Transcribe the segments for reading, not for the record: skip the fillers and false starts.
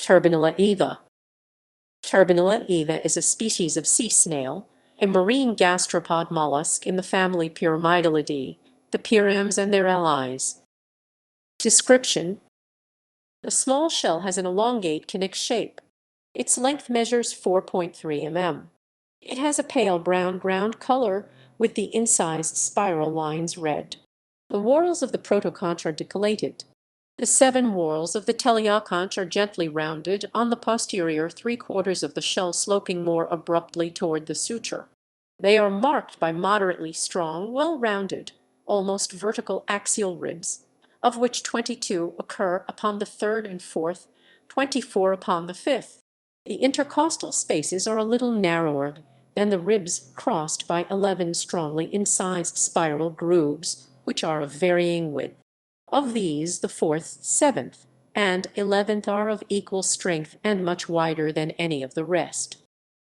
Turbonilla. Turbonilla is a species of sea snail, a marine gastropod mollusk in the family Pyramidellidae, the pyrams and their allies. Description: the small shell has an elongate conic shape. Its length measures 4.3 mm. It has a pale brown ground color with the incised spiral lines red. The whorls of the protoconch are dicollated. The 7 whorls of the teleoconch are gently rounded on the posterior 3/4 of the shell, sloping more abruptly toward the suture. They are marked by moderately strong, well-rounded, almost vertical axial ribs, of which 22 occur upon the third and fourth, 24 upon the fifth. The intercostal spaces are a little narrower than the ribs, crossed by 11 strongly incised spiral grooves, which are of varying width. Of these, the fourth, seventh, and 11th are of equal strength and much wider than any of the rest.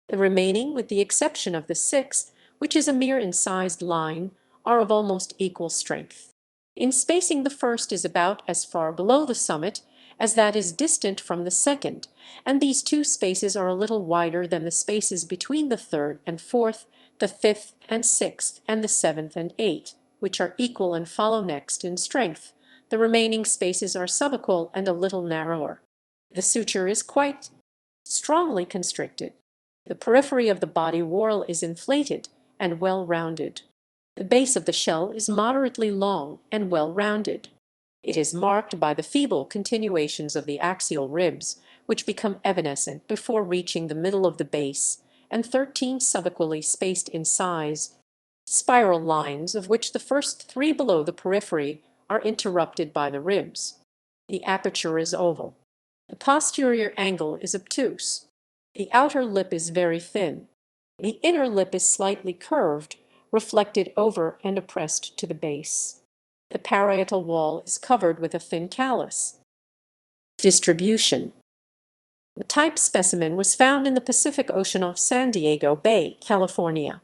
The remaining, with the exception of the sixth, which is a mere incised line, are of almost equal strength. In spacing, the first is about as far below the summit as that is distant from the second, and these two spaces are a little wider than the spaces between the third and fourth, the fifth and sixth, and the seventh and eighth, which are equal and follow next in strength. The remaining spaces are subequal and a little narrower. The suture is quite strongly constricted. The periphery of the body whorl is inflated and well rounded. The base of the shell is moderately long and well rounded. It is marked by the feeble continuations of the axial ribs, which become evanescent before reaching the middle of the base, and 13 subequally spaced incised spiral lines, of which the first 3 below the periphery are interrupted by the ribs. The aperture is oval. The posterior angle is obtuse. The outer lip is very thin. The inner lip is slightly curved, reflected over and oppressed to the base. The parietal wall is covered with a thin callus. Distribution: the type specimen was found in the Pacific Ocean off San Diego Bay, California.